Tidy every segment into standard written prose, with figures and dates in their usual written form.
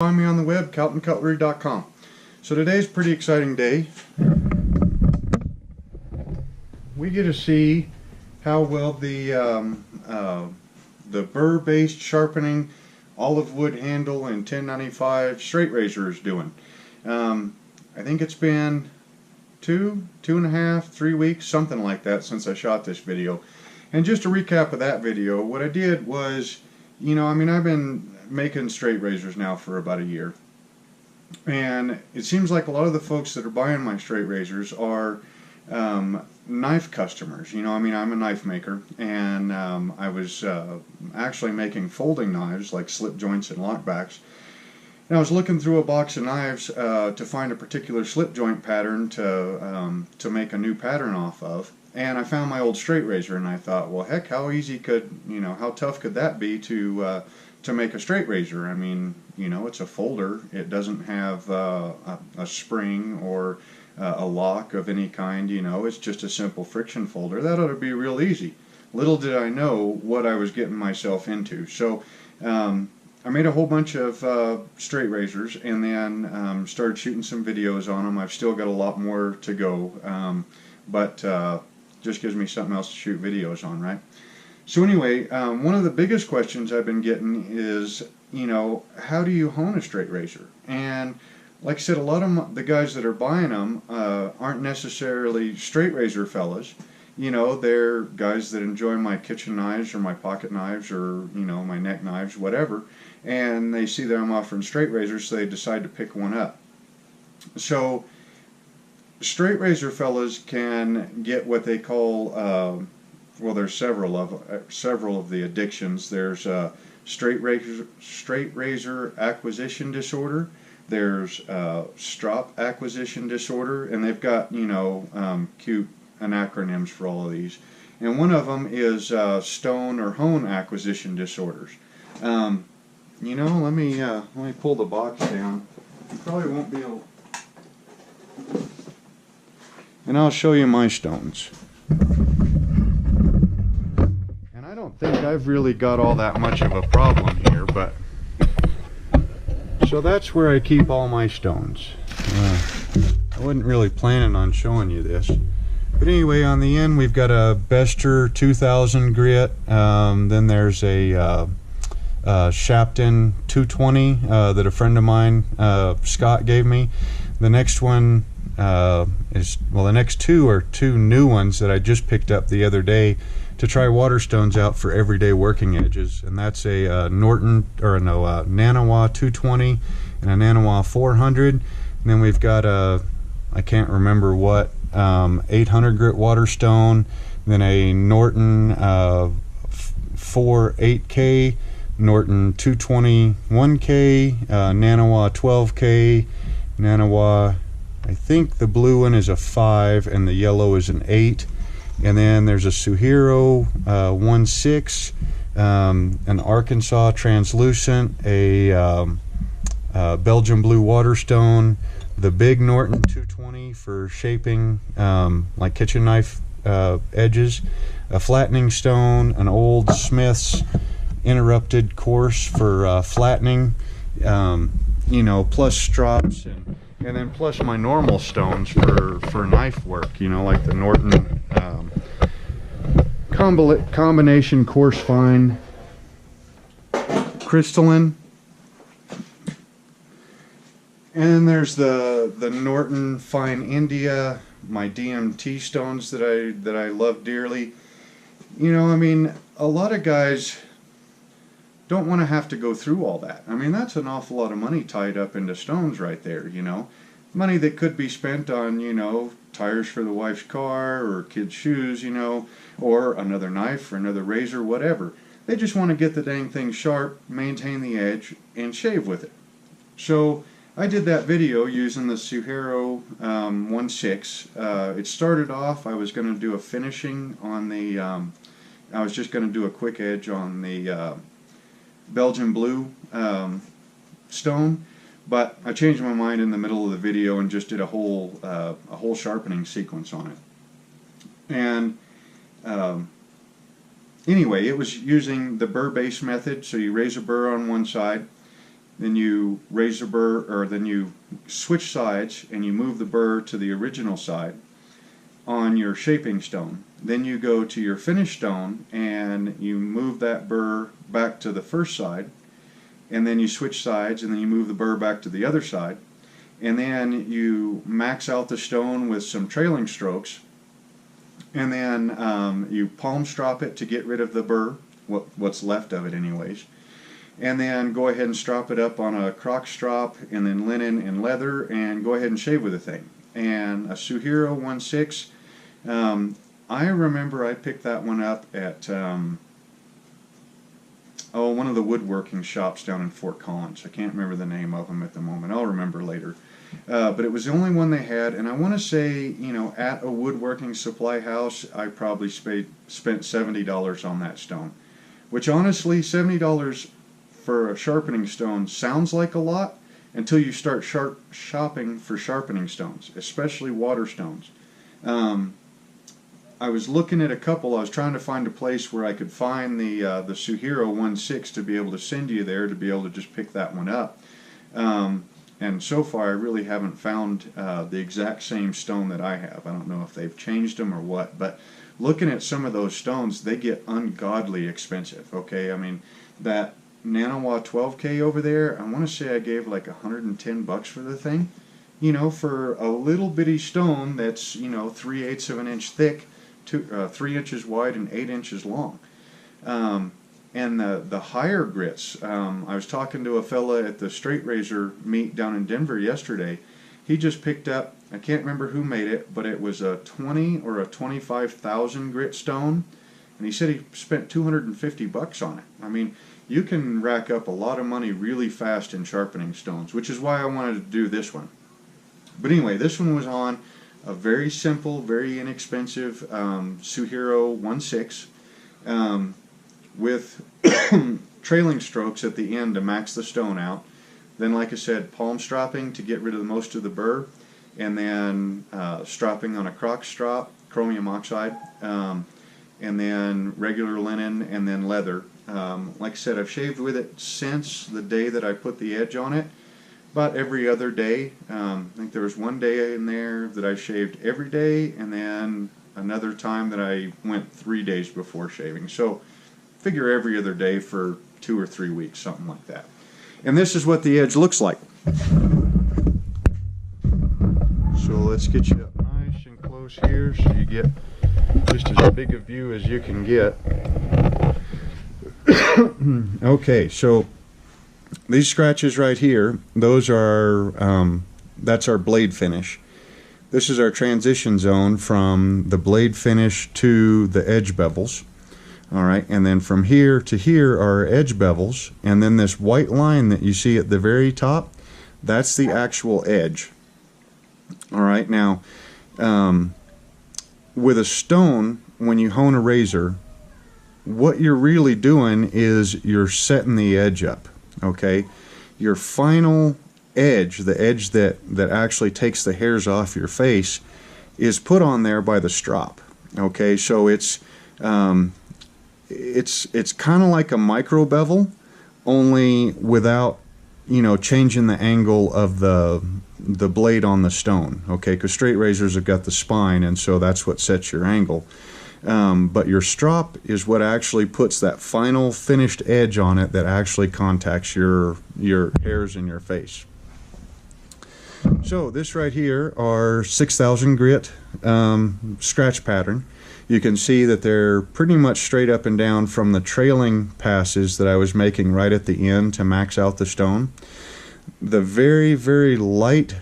Find me on the web, caltoncutlery.com. So today's a pretty exciting day. We get to see how well the burr-based sharpening olive wood handle and 1095 straight razor is doing. I think it's been two and a half, 3 weeks, something like that since I shot this video. And just a recap of that video, what I did was, I've been making straight razors now for about a year. And it seems like a lot of the folks that are buying my straight razors are knife customers. I'm a knife maker, and I was actually making folding knives like slip joints and lockbacks. And I was looking through a box of knives to find a particular slip joint pattern to make a new pattern off of. And I found my old straight razor, and I thought, well, heck, how easy could, how tough could that be to make a straight razor? It's a folder. It doesn't have a spring or a lock of any kind. It's just a simple friction folder. That ought to be real easy. Little did I know what I was getting myself into. So I made a whole bunch of straight razors, and then started shooting some videos on them. I've still got a lot more to go, but just gives me something else to shoot videos on, right? So anyway, one of the biggest questions I've been getting is, how do you hone a straight razor? And like I said, a lot of the guys that are buying them aren't necessarily straight razor fellas. They're guys that enjoy my kitchen knives or my pocket knives or, my neck knives, whatever. And they see that I'm offering straight razors, so they decide to pick one up. So straight razor fellas can get what they call, well, there's several of the addictions. There's straight razor acquisition disorder. There's strop acquisition disorder, and they've got cute acronyms for all of these. And one of them is stone or hone acquisition disorders. Let me pull the box down. You probably won't be able. And I'll show you my stones. And I don't think I've really got all that much of a problem here, but so that's where I keep all my stones. I wasn't really planning on showing you this, but anyway, on the end we've got a Bester 2000 grit. Then there's a Sharpening 220 that a friend of mine, Scott, gave me. The next one the next two are two new ones that I just picked up the other day to try water stones out for everyday working edges, and that's a Nanawa 220 and a Nanawa 400. And then we've got a, I can't remember what, 800 grit water stone, then a Norton 48K, Norton 221K, Nanawa 12K, Nanawa, I think the blue one is a 5 and the yellow is an 8. And then there's a Suehiro 16, an Arkansas translucent, a Belgian blue waterstone, the big Norton 220 for shaping like kitchen knife edges, a flattening stone, an old Smith's interrupted course for flattening, plus strops, and then plus my normal stones for knife work, like the Norton combination coarse fine crystalline. And then there's the Norton fine India, my DMT stones that I love dearly. A lot of guys don't want to have to go through all that. That's an awful lot of money tied up into stones right there, money that could be spent on, tires for the wife's car or kids' shoes, or another knife or another razor, whatever. They just want to get the dang thing sharp, maintain the edge, and shave with it. So I did that video using the Suehiro 16. It started off, I was going to do a finishing on the, I was just going to do a quick edge on the Belgian blue stone, but I changed my mind in the middle of the video and just did a whole sharpening sequence on it. And anyway, it was using the burr base method. So you raise a burr on one side, then you raise the burr, or then you switch sides and you move the burr to the original side on your shaping stone. Then you go to your finish stone and you move that burr back to the first side, and then you switch sides and then you move the burr back to the other side, and then you max out the stone with some trailing strokes, and then you palm strop it to get rid of the burr, what's left of it anyways, and then go ahead and strop it up on a crock strop and then linen and leather and go ahead and shave with the thing. And a Suehiro 1/6, I remember I picked that one up at one of the woodworking shops down in Fort Collins. I can't remember the name of them at the moment. I'll remember later. But it was the only one they had, and I want to say, you know, at a woodworking supply house, I probably spent $70 on that stone. Which honestly, $70 for a sharpening stone sounds like a lot until you start shopping for sharpening stones, especially water stones. I was looking at a couple. I was trying to find a place where I could find the Suehiro 1/6 to be able to send you there, to be able to just pick that one up. And so far I really haven't found the exact same stone that I have. I don't know if they've changed them or what, but looking at some of those stones, they get ungodly expensive. Okay, I mean, that Nanawa 12K over there, I want to say I gave like $110 for the thing. You know, for a little bitty stone that's, you know, 3/8 of an inch thick, 3 inches wide and 8 inches long. And the higher grits, I was talking to a fella at the straight razor meet down in Denver yesterday. He just picked up, I can't remember who made it, but it was a 20 or a 25,000 grit stone, and he said he spent $250 on it. I mean, you can rack up a lot of money really fast in sharpening stones, which is why I wanted to do this one. But anyway, this one was on a very simple, very inexpensive Suehiro 1/6 with trailing strokes at the end to max the stone out. Then, like I said, palm stropping to get rid of most of the burr, and then stropping on a crock strop, chromium oxide, and then regular linen, and then leather. Like I said, I've shaved with it since the day that I put the edge on it. About every other day. I think there was one day in there that I shaved every day, and then another time that I went 3 days before shaving. So figure every other day for 2 or 3 weeks, something like that. And this is what the edge looks like. So let's get you up nice and close here so you get just as big a view as you can get. Okay, so these scratches right here, those are, that's our blade finish. This is our transition zone from the blade finish to the edge bevels. Alright, and then from here to here are edge bevels, and then this white line that you see at the very top, that's the actual edge. Alright, now, with a stone, when you hone a razor, what you're really doing is you're setting the edge up. Okay, your final edge, the edge that actually takes the hairs off your face, is put on there by the strop. Okay, so it's kind of like a micro bevel, only without, you know, changing the angle of the blade on the stone. Okay, because straight razors have got the spine, and so that's what sets your angle. But your strop is what actually puts that final finished edge on it that actually contacts your hairs in your face. So this right here are 6,000 grit scratch pattern. You can see that they're pretty much straight up and down from the trailing passes that I was making right at the end to max out the stone. The very, very light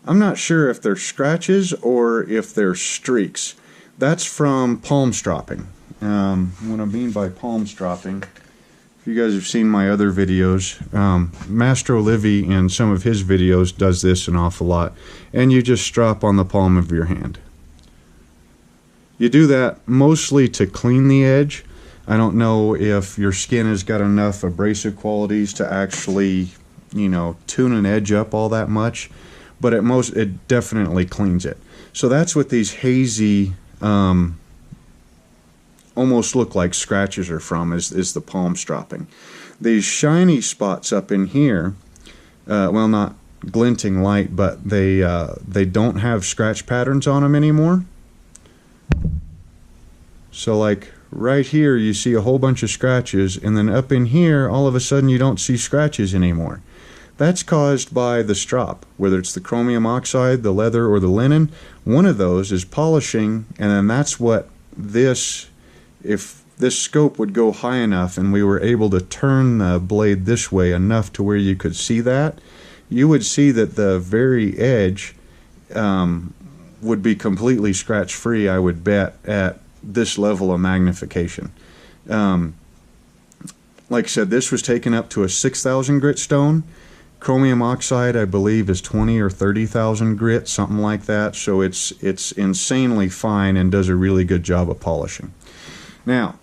I'm not sure if they're scratches or if they're streaks. That's from palm stropping. What I mean by palm stropping, if you guys have seen my other videos, Mastro Livy in some of his videos does this an awful lot. And you just strop on the palm of your hand. You do that mostly to clean the edge. I don't know if your skin has got enough abrasive qualities to actually, you know, tune an edge up all that much. But at most, it definitely cleans it. So that's what these hazy almost look like scratches are from is the palm stropping. These shiny spots up in here, well, not glinting light, but they don't have scratch patterns on them anymore. So like right here you see a whole bunch of scratches, and then up in here all of a sudden you don't see scratches anymore. That's caused by the strop, whether it's the chromium oxide, the leather, or the linen. One of those is polishing, and then that's what this, if this scope would go high enough and we were able to turn the blade this way enough to where you could see that, you would see that the very edge would be completely scratch free, I would bet, at this level of magnification. Like I said, this was taken up to a 6,000 grit stone. Chromium oxide, I believe, is 20 or 30,000 grit, something like that. So it's insanely fine and does a really good job of polishing. Now,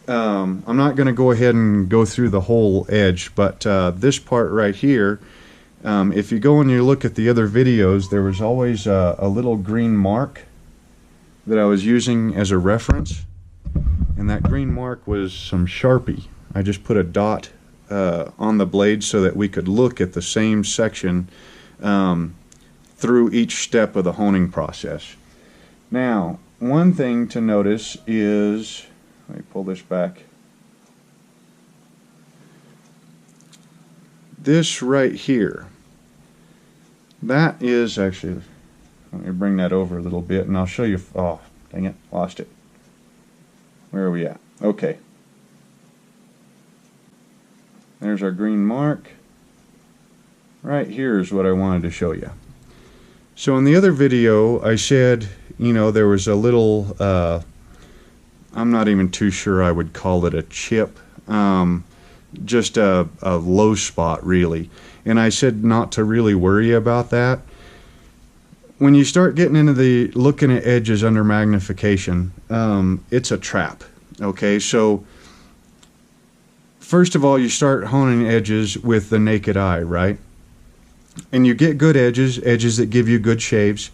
I'm not going to go ahead and go through the whole edge, but this part right here, if you go and you look at the other videos, there was always a little green mark that I was using as a reference, and that green mark was some Sharpie. I just put a dot on the blade so that we could look at the same section through each step of the honing process. Now, one thing to notice is, let me pull this back. This right here, that is actually, let me bring that over a little bit and I'll show you. Oh, dang it, lost it. Where are we at? Okay. There's our green mark. Right here is what I wanted to show you. So in the other video I said, you know, there was a little, I'm not even too sure I would call it a chip, just a low spot really. And I said not to really worry about that. When you start getting into the looking at edges under magnification, it's a trap. Okay, so first of all, you start honing edges with the naked eye, right? And you get good edges, edges that give you good shaves,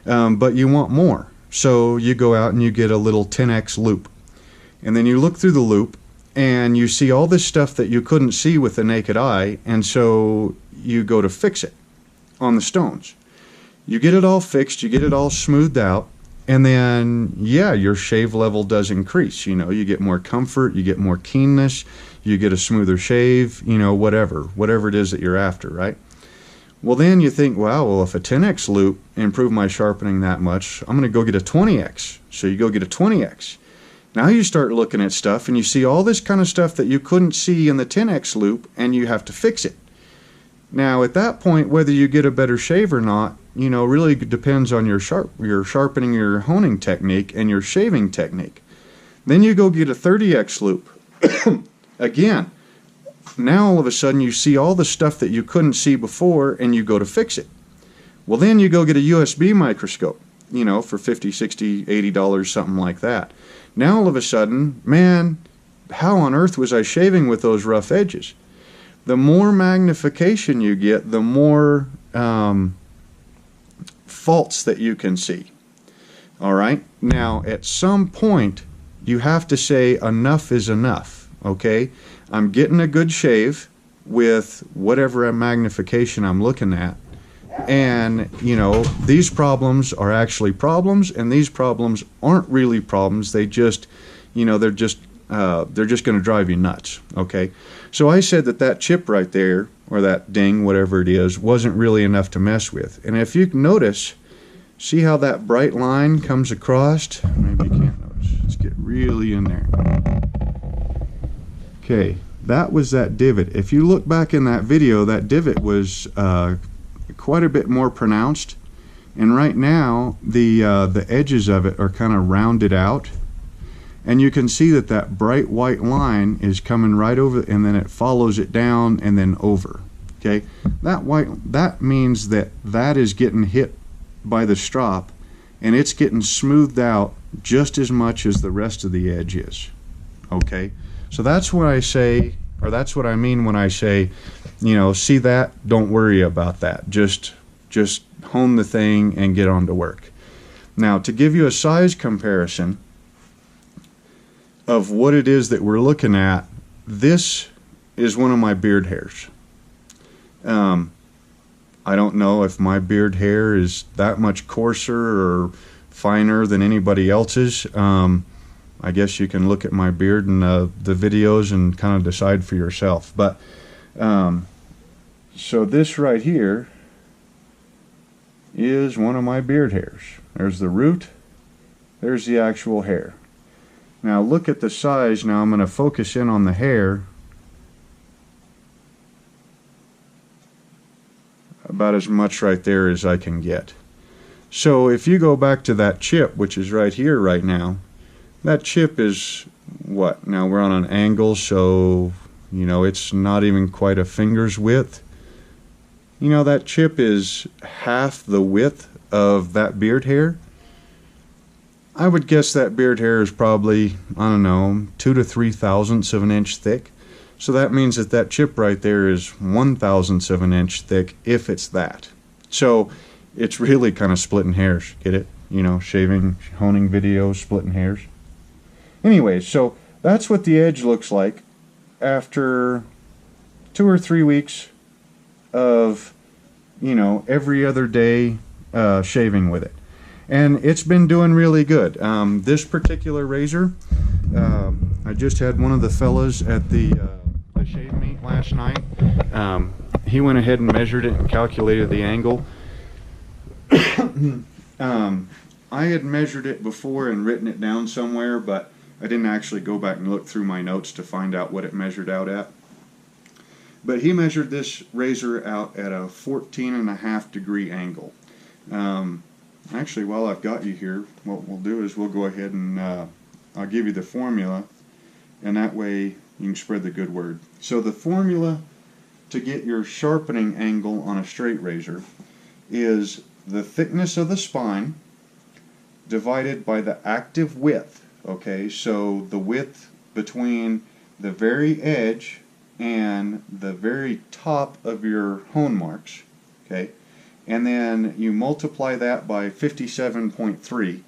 but you want more. So you go out and you get a little 10x loop. And then you look through the loop and you see all this stuff that you couldn't see with the naked eye, and so you go to fix it on the stones. You get it all fixed, you get it all smoothed out, and then, yeah, your shave level does increase. You know, you get more comfort, you get more keenness, you get a smoother shave, you know, whatever it is that you're after, right? Well, then you think, wow, well, if a 10x loop improved my sharpening that much, I'm going to go get a 20x. So you go get a 20x. Now you start looking at stuff and you see all this kind of stuff that you couldn't see in the 10x loop, and you have to fix it. Now at that point, whether you get a better shave or not, you know, really depends on your sharpening, your honing technique, and your shaving technique. Then you go get a 30x loop. Again, now all of a sudden you see all the stuff that you couldn't see before, and you go to fix it. Well, then you go get a USB microscope, you know, for $50, $60, $80, something like that. Now all of a sudden, man, how on earth was I shaving with those rough edges? The more magnification you get, the more faults that you can see. All right? Now, at some point, you have to say enough is enough, okay? I'm getting a good shave with whatever magnification I'm looking at, and, you know, these problems are actually problems, and these problems aren't really problems. They just, you know, they're just going to drive you nuts, okay? So I said that chip right there, or that ding, whatever it is, wasn't really enough to mess with. And if you notice, see how that bright line comes across? Maybe you can't notice. Let's get really in there. Okay, that was that divot. If you look back in that video, that divot was quite a bit more pronounced. And right now, the edges of it are kind of rounded out. And you can see that that bright white line is coming right over, and then it follows it down and then over. Okay, that means that is getting hit by the strop, and it's getting smoothed out just as much as the rest of the edge is. Okay, so that's what I say, or that's what I mean when I say, you know, see that, don't worry about that. Just hone the thing and get on to work. Now, to give you a size comparison, of what it is that we're looking at, this is one of my beard hairs. I don't know if my beard hair is that much coarser or finer than anybody else's. I guess you can look at my beard in the videos and kind of decide for yourself. But so this right here is one of my beard hairs. There's the root, there's the actual hair. Now look at the size. Now I'm going to focus in on the hair. About as much right there as I can get. So if you go back to that chip, which is right here right now, that chip is what? Now we're on an angle, so you know it's not even quite a finger's width. You know, that chip is half the width of that beard hair. I would guess that beard hair is probably, I don't know, 2 to 3 thousandths of an inch thick. So that means that that chip right there is 1/1000th of an inch thick, if it's that. So it's really kind of splitting hairs. Get it? You know, shaving, honing videos, splitting hairs. Anyways, so that's what the edge looks like after 2 or 3 weeks of, you know, every other day shaving with it. And it's been doing really good. This particular razor, I just had one of the fellas at the shave meet last night. He went ahead and measured it and calculated the angle. I had measured it before and written it down somewhere, but I didn't actually go back and look through my notes to find out what it measured out at. But he measured this razor out at a 14.5 degree angle. Actually, while I've got you here, what we'll do is we'll go ahead and I'll give you the formula, and that way you can spread the good word. So the formula to get your sharpening angle on a straight razor is the thickness of the spine divided by the active width. Okay, so the width between the very edge and the very top of your hone marks. Okay, and then you multiply that by 57.3,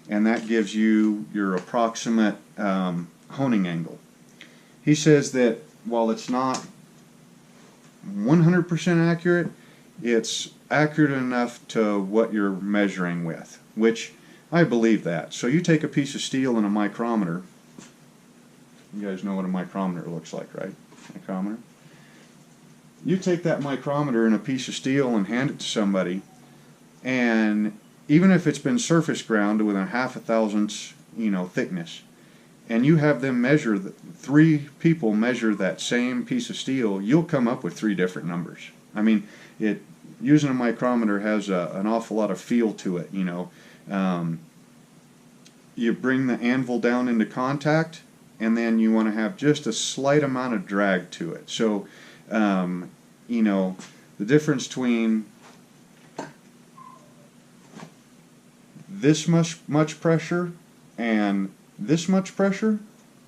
and that gives you your approximate honing angle. He says that while it's not 100% accurate, it's accurate enough to what you're measuring with, which I believe that. So you take a piece of steel and a micrometer. You guys know what a micrometer looks like, right? Micrometer. You take that micrometer and a piece of steel and hand it to somebody, and even if it's been surface ground with a 1/2 thousandths, you know, thickness, and you have them measure, 3 people measure that same piece of steel, you'll come up with 3 different numbers. I mean, using a micrometer has an awful lot of feel to it, you know. You bring the anvil down into contact, and then you want to have just a slight amount of drag to it. So, you know, the difference between this much pressure and this much pressure,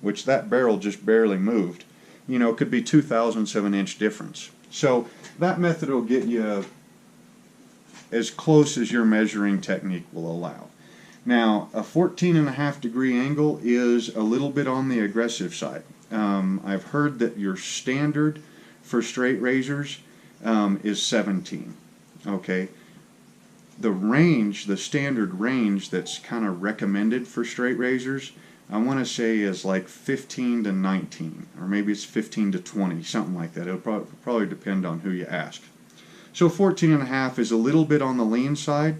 which that barrel just barely moved, you know, could be 2/1000ths of an inch difference. So that method will get you as close as your measuring technique will allow. Now, a 14.5 degree angle is a little bit on the aggressive side. I've heard that your standard for straight razors is 17. Okay, the range, the standard range that's kind of recommended for straight razors, I want to say is like 15 to 19, or maybe it's 15 to 20, something like that. It'll probably depend on who you ask. So 14.5 is a little bit on the lean side,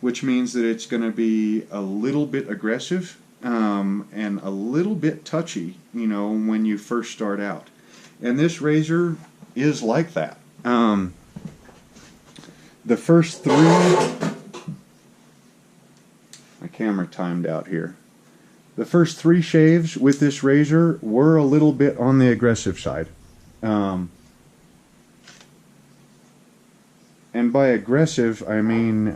which means that it's going to be a little bit aggressive and a little bit touchy, you know, when you first start out. And this razor is like that. The first 3, my camera timed out here. The first 3 shaves with this razor were a little bit on the aggressive side. And by aggressive, I mean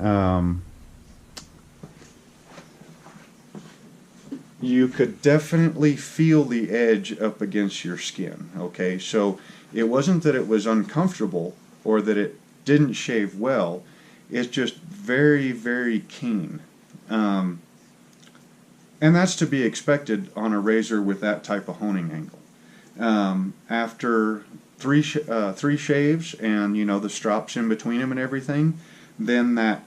you could definitely feel the edge up against your skin. Okay, so it wasn't that it was uncomfortable or that it didn't shave well. It's just very, very keen. And that's to be expected on a razor with that type of honing angle. After three shaves and, you know, the strops in between them and everything, then that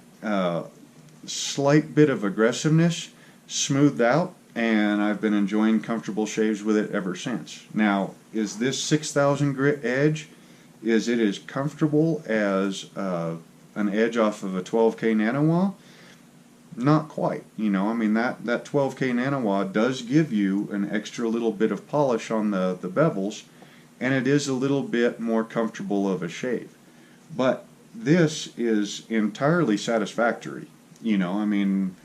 slight bit of aggressiveness smoothed out, and I've been enjoying comfortable shaves with it ever since. Now, is this 6,000 grit edge, is it as comfortable as an edge off of a 12K nanowa? Not quite. You know, I mean, that 12K nanowa does give you an extra little bit of polish on the bevels, and it is a little bit more comfortable of a shave. But this is entirely satisfactory. You know, I mean,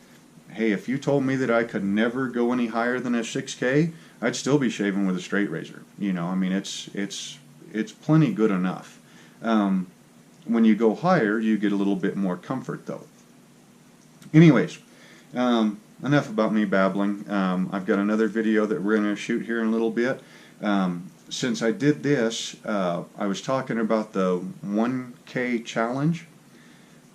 hey, if you told me that I could never go any higher than a 6K, I'd still be shaving with a straight razor. You know, I mean, it's plenty good enough. When you go higher, you get a little bit more comfort, though. Anyways, enough about me babbling. I've got another video that we're going to shoot here in a little bit. Since I did this, I was talking about the 1K challenge.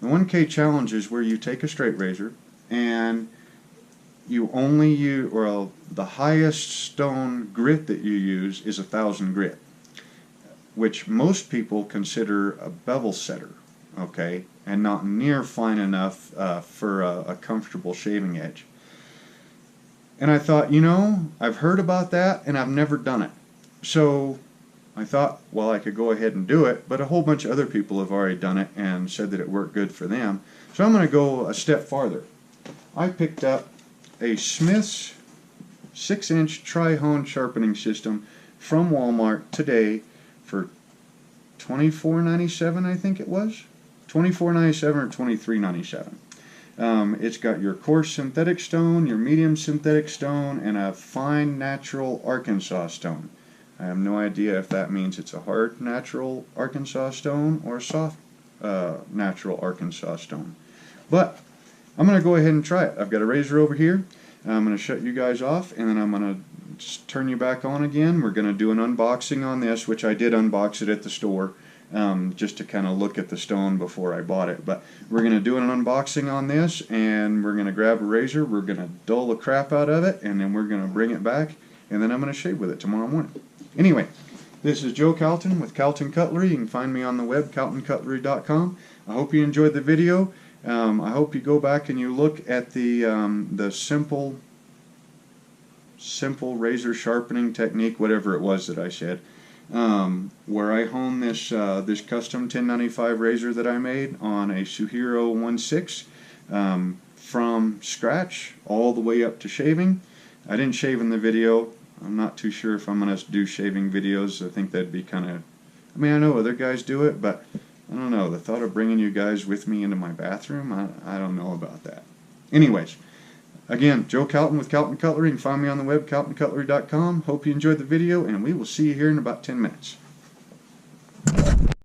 The 1K challenge is where you take a straight razor and you only use, well, the highest stone grit that you use is 1,000 grit, which most people consider a bevel setter, okay, and not near fine enough for a comfortable shaving edge. And I thought, you know, I've heard about that and I've never done it. So I thought, well, I could go ahead and do it, but a whole bunch of other people have already done it and said that it worked good for them. So I'm going to go a step farther. I picked up a Smith's 6-inch tri-hone sharpening system from Walmart today for $24.97, I think it was. $24.97 or $23.97. It's got your coarse synthetic stone, your medium synthetic stone, and a fine natural Arkansas stone. I have no idea if that means it's a hard natural Arkansas stone or a soft natural Arkansas stone. But I'm going to go ahead and try it. I've got a razor over here. I'm going to shut you guys off, and then I'm going to just turn you back on again. We're going to do an unboxing on this, which I did unbox it at the store, just to kind of look at the stone before I bought it. But we're going to do an unboxing on this, and we're going to grab a razor, we're going to dull the crap out of it, and then we're going to bring it back, and then I'm going to shave with it tomorrow morning. Anyway, this is Joe Calton with Calton Cutlery. You can find me on the web, caltoncutlery.com. I hope you enjoyed the video. I hope you go back and you look at the simple razor sharpening technique, whatever it was that I said, where I honed this this custom 1095 razor that I made on a Suehiro 1.6 from scratch all the way up to shaving. I didn't shave in the video. I'm not too sure if I'm going to do shaving videos. I think that'd be kind of, I mean, I know other guys do it, but I don't know. The thought of bringing you guys with me into my bathroom, I don't know about that. Anyways, again, Joe Calton with Calton Cutlery. You can find me on the web, caltoncutlery.com. Hope you enjoyed the video, and we will see you here in about 10 minutes.